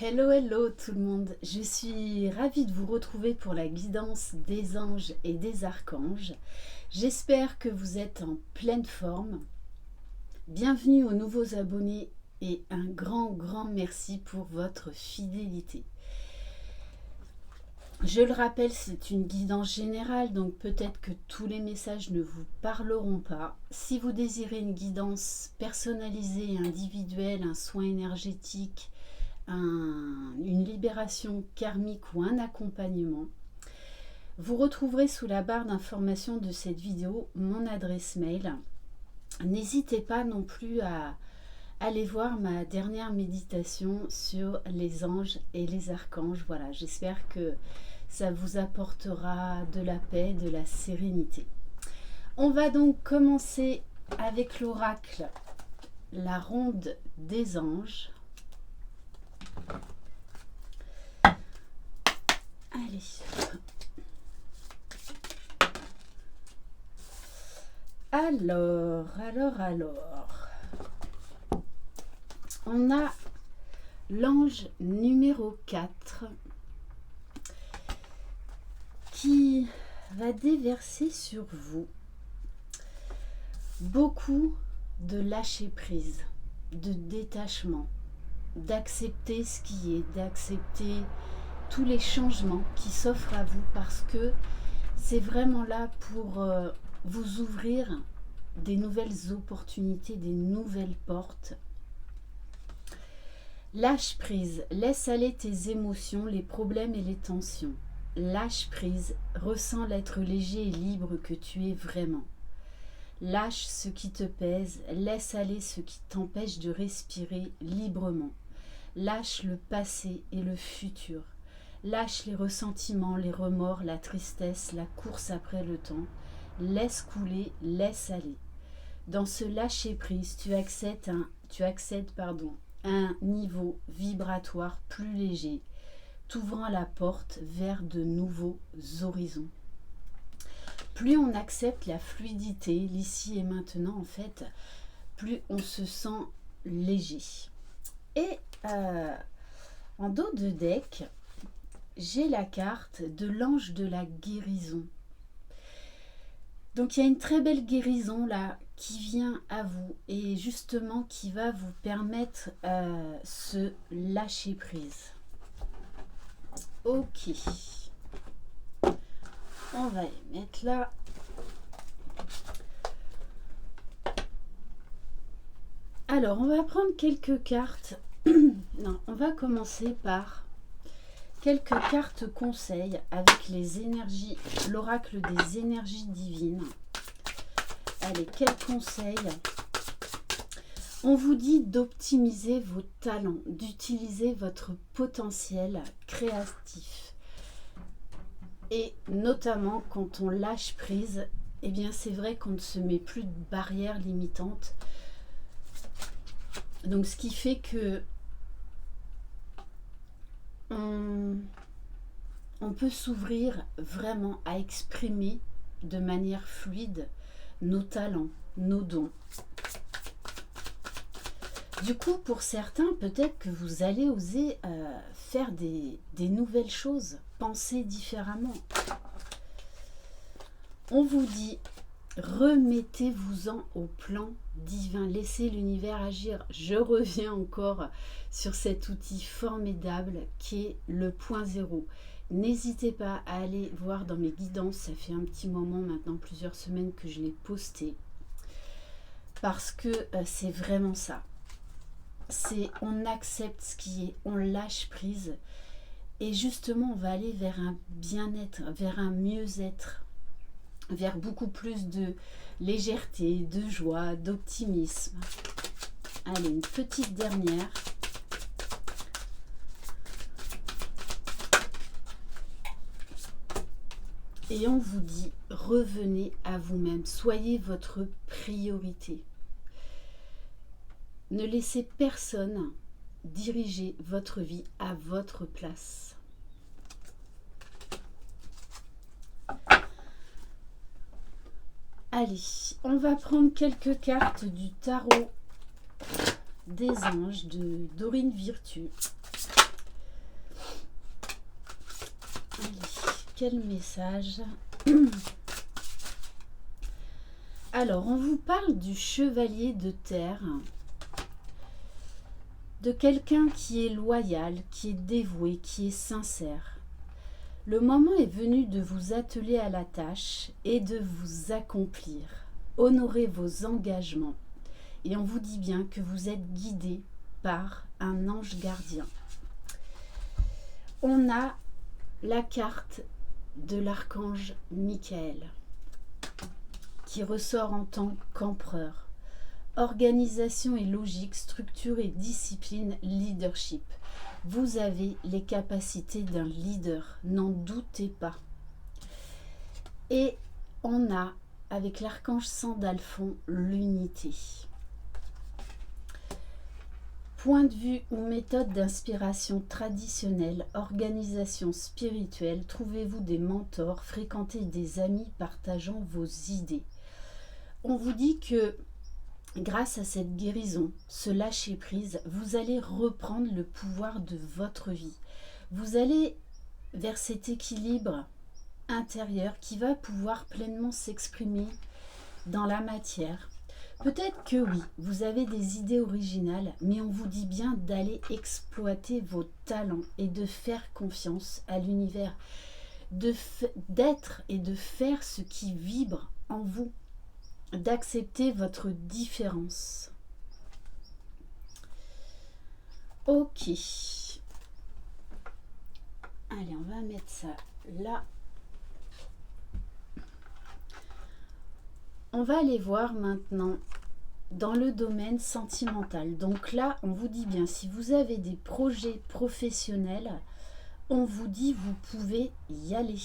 Hello, hello tout le monde. Je suis ravie de vous retrouver pour la guidance des anges et des archanges. J'espère que vous êtes en pleine forme. Bienvenue aux nouveaux abonnés et un grand merci pour votre fidélité. Je le rappelle, c'est une guidance générale, donc peut-être que tous les messages ne vous parleront pas. Si vous désirez une guidance personnalisée et individuelle, un soin énergétique, une libération karmique ou un accompagnement, vous retrouverez sous la barre d'information de cette vidéo mon adresse mail. N'hésitez pas non plus à aller voir ma dernière méditation sur les anges et les archanges. Voilà, j'espère que ça vous apportera de la paix, de la sérénité. On va donc commencer avec l'oracle, la ronde des anges. Allez. Alors. On a l'ange numéro 4 qui va déverser sur vous beaucoup de lâcher prise, de détachement, d'accepter ce qui est, d'accepter tous les changements qui s'offrent à vous, parce que c'est vraiment là pour vous ouvrir des nouvelles opportunités, des nouvelles portes. Lâche prise, laisse aller tes émotions, les problèmes et les tensions. Lâche prise, ressens l'être léger et libre que tu es vraiment. Lâche ce qui te pèse, laisse aller ce qui t'empêche de respirer librement. Lâche le passé et le futur. Lâche les ressentiments, les remords, la tristesse, la course après le temps. Laisse couler, laisse aller. Dans ce lâcher-prise, tu accèdes un niveau vibratoire plus léger, t'ouvrant la porte vers de nouveaux horizons. Plus on accepte la fluidité, l'ici et maintenant, en fait, plus on se sent léger. Et en dos de deck, j'ai la carte de l'ange de la guérison. Donc il y a une très belle guérison là qui vient à vous et justement qui va vous permettre ce lâcher prise. Ok. On va les mettre là. Alors on va prendre quelques cartes. Non, on va commencer par quelques cartes conseils avec les énergies, l'oracle des énergies divines. Allez, quels conseils? On vous dit d'optimiser vos talents, d'utiliser votre potentiel créatif. Et notamment quand on lâche prise, eh bien c'est vrai qu'on ne se met plus de barrières limitantes. Donc ce qui fait que on peut s'ouvrir vraiment à exprimer de manière fluide nos talents, nos dons. Du coup, pour certains, peut-être que vous allez oser faire des nouvelles choses, penser différemment. On vous dit, remettez-vous-en au plan divin, laissez l'univers agir. Je reviens encore sur cet outil formidable qui est le point zéro. N'hésitez pas à aller voir dans mes guidances, ça fait un petit moment maintenant, plusieurs semaines que je l'ai posté, parce que c'est vraiment ça. C'est on accepte ce qui est, on lâche prise, et justement on va aller vers un bien-être, vers un mieux-être, vers beaucoup plus de légèreté, de joie, d'optimisme. Allez, une petite dernière. Et on vous dit, revenez à vous-même, soyez votre priorité. Ne laissez personne diriger votre vie à votre place. Allez, on va prendre quelques cartes du tarot des anges de Dorine Virtue. Allez, quel message? Alors, on vous parle du chevalier de terre, de quelqu'un qui est loyal, qui est dévoué, qui est sincère. Le moment est venu de vous atteler à la tâche et de vous accomplir. Honorez vos engagements. Et on vous dit bien que vous êtes guidé par un ange gardien. On a la carte de l'archange Michael qui ressort en tant qu'empereur. Organisation et logique, structure et discipline, leadership. Vous avez les capacités d'un leader, n'en doutez pas. Et on a, avec l'archange Sandalphon, l'unité. Point de vue ou méthode d'inspiration traditionnelle, organisation spirituelle, trouvez-vous des mentors, fréquentez des amis partageant vos idées. On vous dit que grâce à cette guérison, ce lâcher-prise, vous allez reprendre le pouvoir de votre vie. Vous allez vers cet équilibre intérieur qui va pouvoir pleinement s'exprimer dans la matière. Peut-être que oui, vous avez des idées originales, mais on vous dit bien d'aller exploiter vos talents et de faire confiance à l'univers, d'être et de faire ce qui vibre en vous, d'accepter votre différence. Ok. Allez, on va mettre ça là. On va aller voir maintenant dans le domaine sentimental. Donc là, on vous dit bien, si vous avez des projets professionnels, on vous dit vous pouvez y aller.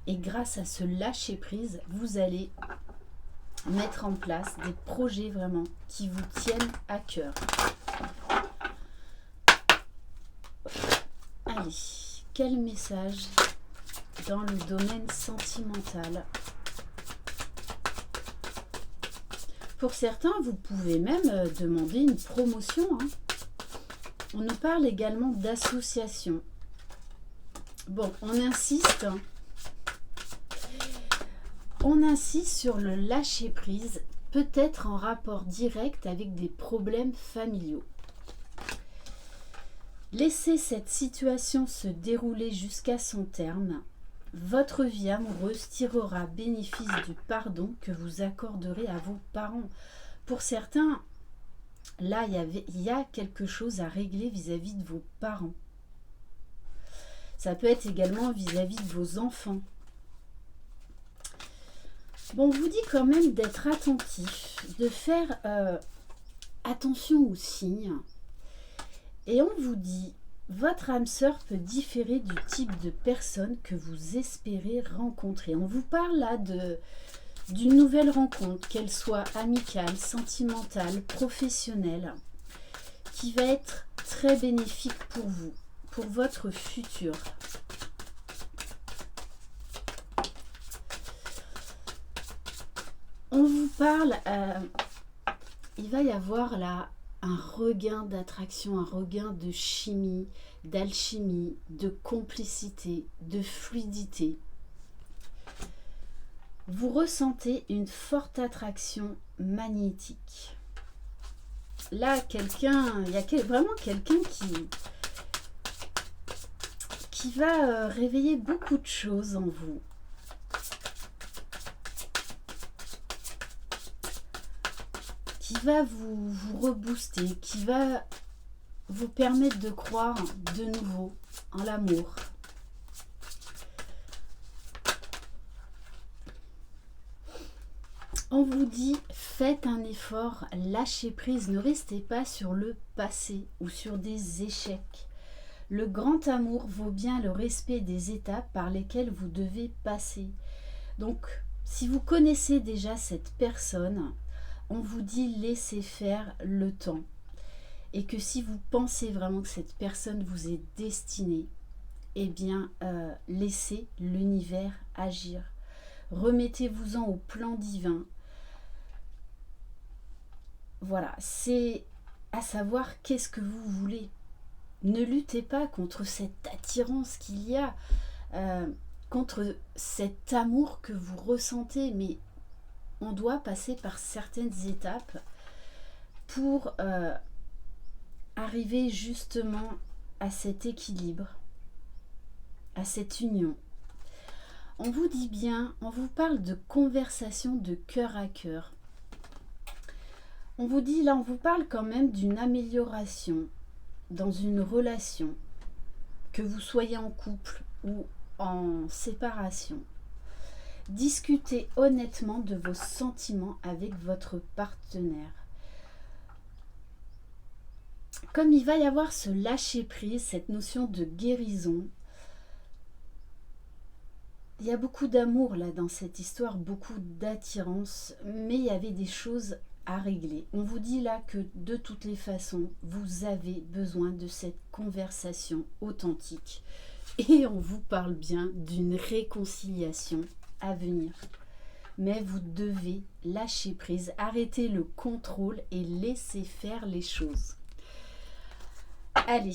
Et grâce à ce lâcher-prise, vous allez mettre en place des projets vraiment qui vous tiennent à cœur. Allez, quel message dans le domaine sentimental? Pour certains, vous pouvez même demander une promotion. On nous parle également d'association. Bon, on insiste. On insiste sur le lâcher-prise, peut-être en rapport direct avec des problèmes familiaux. Laissez cette situation se dérouler jusqu'à son terme. Votre vie amoureuse tirera bénéfice du pardon que vous accorderez à vos parents. Pour certains, là, il y a quelque chose à régler vis-à-vis de vos parents. Ça peut être également vis-à-vis de vos enfants. Bon, on vous dit quand même d'être attentif, de faire attention aux signes. Et on vous dit, votre âme sœur peut différer du type de personne que vous espérez rencontrer. On vous parle là d'une nouvelle rencontre, qu'elle soit amicale, sentimentale, professionnelle, qui va être très bénéfique pour vous, pour votre futur. On vous parle, il va y avoir là un regain d'attraction, un regain de chimie, d'alchimie, de complicité, de fluidité. Vous ressentez une forte attraction magnétique. Là, il y a vraiment quelqu'un qui va réveiller beaucoup de choses en vous. Qui va vous rebooster, qui va vous permettre de croire de nouveau en l'amour. On vous dit, faites un effort, lâchez prise, ne restez pas sur le passé ou sur des échecs. Le grand amour vaut bien le respect des étapes par lesquelles vous devez passer. Donc, si vous connaissez déjà cette personne, on vous dit laissez faire le temps. Et que si vous pensez vraiment que cette personne vous est destinée, eh bien, laissez l'univers agir. Remettez-vous-en au plan divin. Voilà, c'est à savoir qu'est-ce que vous voulez. Ne luttez pas contre cette attirance qu'il y a. contre cet amour que vous ressentez, mais on doit passer par certaines étapes pour arriver justement à cet équilibre, à cette union. On vous dit bien, on vous parle de conversation de cœur à cœur. On vous dit là, on vous parle quand même d'une amélioration dans une relation, que vous soyez en couple ou en séparation. Discutez honnêtement de vos sentiments avec votre partenaire. Comme il va y avoir ce lâcher-prise, cette notion de guérison, il y a beaucoup d'amour là dans cette histoire, beaucoup d'attirance, mais il y avait des choses à régler. On vous dit là que de toutes les façons, vous avez besoin de cette conversation authentique. Et on vous parle bien d'une réconciliation à venir. Mais vous devez lâcher prise, arrêter le contrôle et laisser faire les choses. Allez,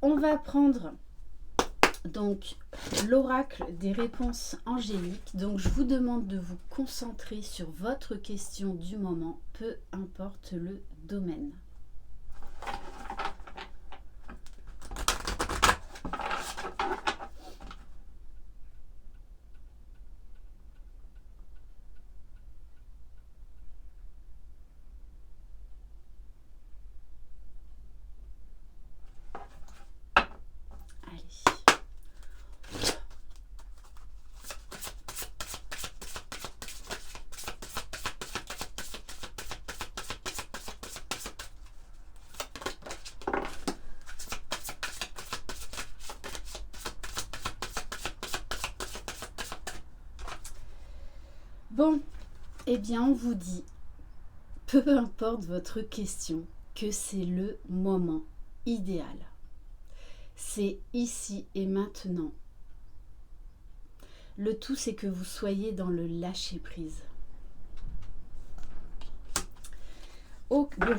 on va prendre donc l'oracle des réponses angéliques. Donc je vous demande de vous concentrer sur votre question du moment, peu importe le domaine. Bon, eh bien on vous dit, peu importe votre question, que c'est le moment idéal. C'est ici et maintenant. Le tout, c'est que vous soyez dans le lâcher-prise. Oh, bon,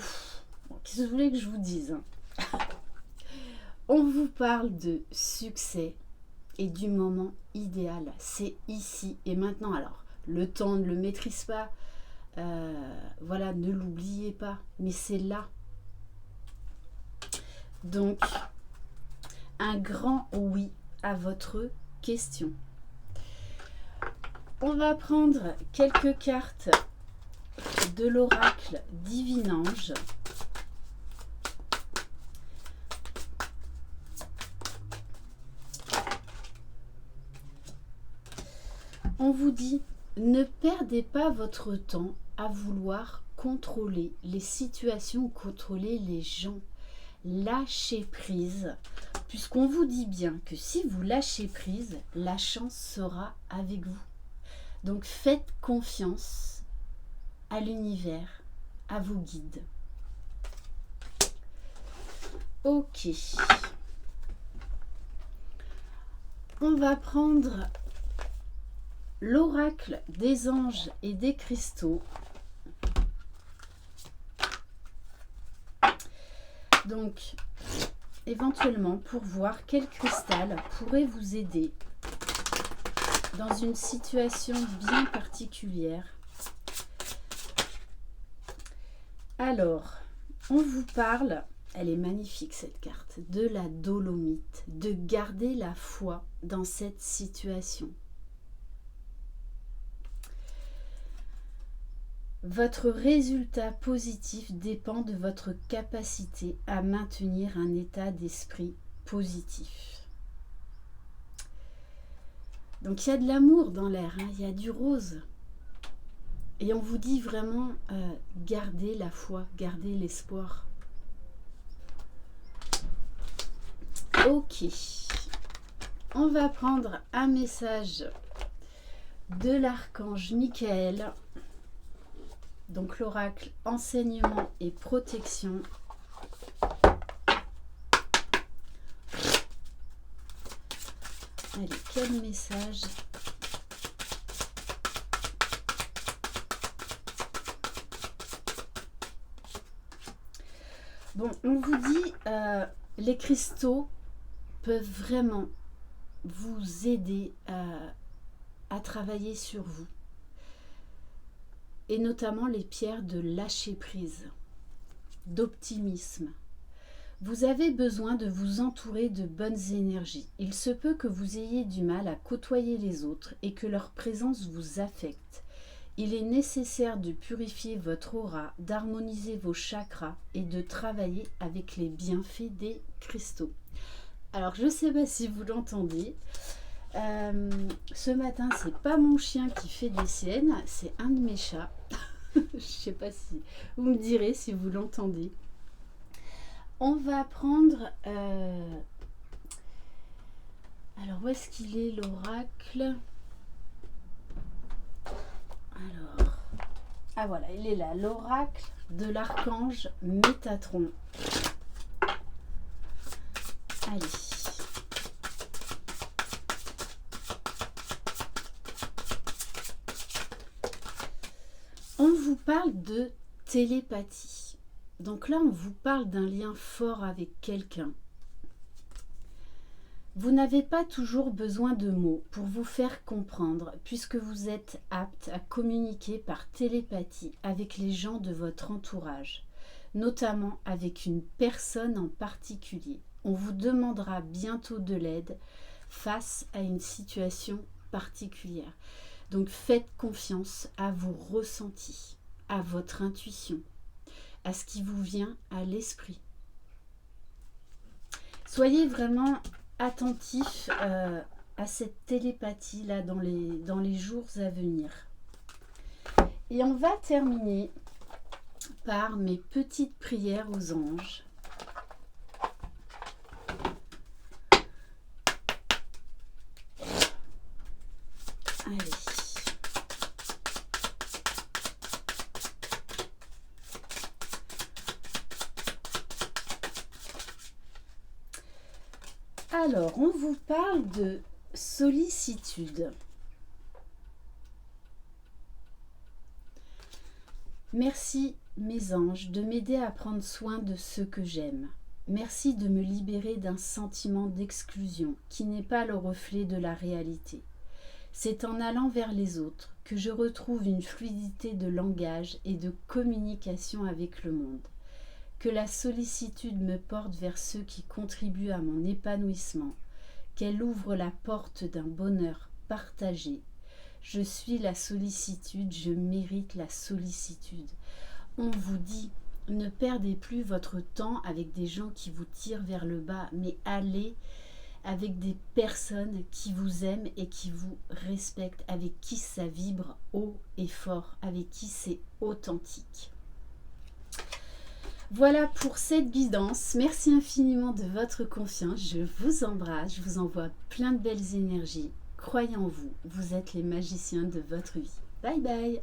qu'est-ce que vous voulez que je vous dise? On vous parle de succès et du moment idéal. C'est ici et maintenant. Alors, le temps ne le maîtrise pas. Voilà, ne l'oubliez pas. Mais c'est là. Donc, un grand oui à votre question. On va prendre quelques cartes de l'oracle Divinange. On vous dit, ne perdez pas votre temps à vouloir contrôler les situations, contrôler les gens. Lâchez prise, puisqu'on vous dit bien que si vous lâchez prise, la chance sera avec vous. Donc faites confiance à l'univers, à vos guides. Ok. On va prendre l'oracle des anges et des cristaux. Donc, éventuellement, pour voir quel cristal pourrait vous aider dans une situation bien particulière. Alors, on vous parle, elle est magnifique cette carte, de la dolomite, de garder la foi dans cette situation. Votre résultat positif dépend de votre capacité à maintenir un état d'esprit positif. Donc il y a de l'amour dans l'air, hein, il y a du rose. Et on vous dit vraiment, gardez la foi, gardez l'espoir. Ok, on va prendre un message de l'archange Michael. Donc l'oracle enseignement et protection. Allez, quel message? Bon, on vous dit, les cristaux peuvent vraiment vous aider à travailler sur vous. Et notamment les pierres de lâcher prise, d'optimisme. Vous avez besoin de vous entourer de bonnes énergies. Il se peut que vous ayez du mal à côtoyer les autres et que leur présence vous affecte. Il est nécessaire de purifier votre aura, d'harmoniser vos chakras et de travailler avec les bienfaits des cristaux. Alors, je ne sais pas si vous l'entendez. Ce matin, c'est pas mon chien qui fait des siennes, c'est un de mes chats. Je sais pas si vous me direz si vous l'entendez. On va prendre... alors, où est-ce qu'il est l'oracle? Alors... ah voilà, il est là. L'oracle de l'archange Métatron. Allez. On vous parle de télépathie. Donc là, on vous parle d'un lien fort avec quelqu'un. Vous n'avez pas toujours besoin de mots pour vous faire comprendre, puisque vous êtes apte à communiquer par télépathie avec les gens de votre entourage, notamment avec une personne en particulier. On vous demandera bientôt de l'aide face à une situation particulière. Donc faites confiance à vos ressentis, à votre intuition, à ce qui vous vient à l'esprit. Soyez vraiment attentifs à cette télépathie-là dans les jours à venir. Et on va terminer par mes petites prières aux anges. Allez. Alors, on vous parle de sollicitude. Merci, mes anges, de m'aider à prendre soin de ceux que j'aime. Merci de me libérer d'un sentiment d'exclusion qui n'est pas le reflet de la réalité. C'est en allant vers les autres que je retrouve une fluidité de langage et de communication avec le monde. Que la sollicitude me porte vers ceux qui contribuent à mon épanouissement, qu'elle ouvre la porte d'un bonheur partagé. Je suis la sollicitude, je mérite la sollicitude. On vous dit, ne perdez plus votre temps avec des gens qui vous tirent vers le bas, mais allez avec des personnes qui vous aiment et qui vous respectent, avec qui ça vibre haut et fort, avec qui c'est authentique. Voilà pour cette guidance. Merci infiniment de votre confiance. Je vous embrasse. Je vous envoie plein de belles énergies. Croyez en vous. Vous êtes les magiciens de votre vie. Bye bye.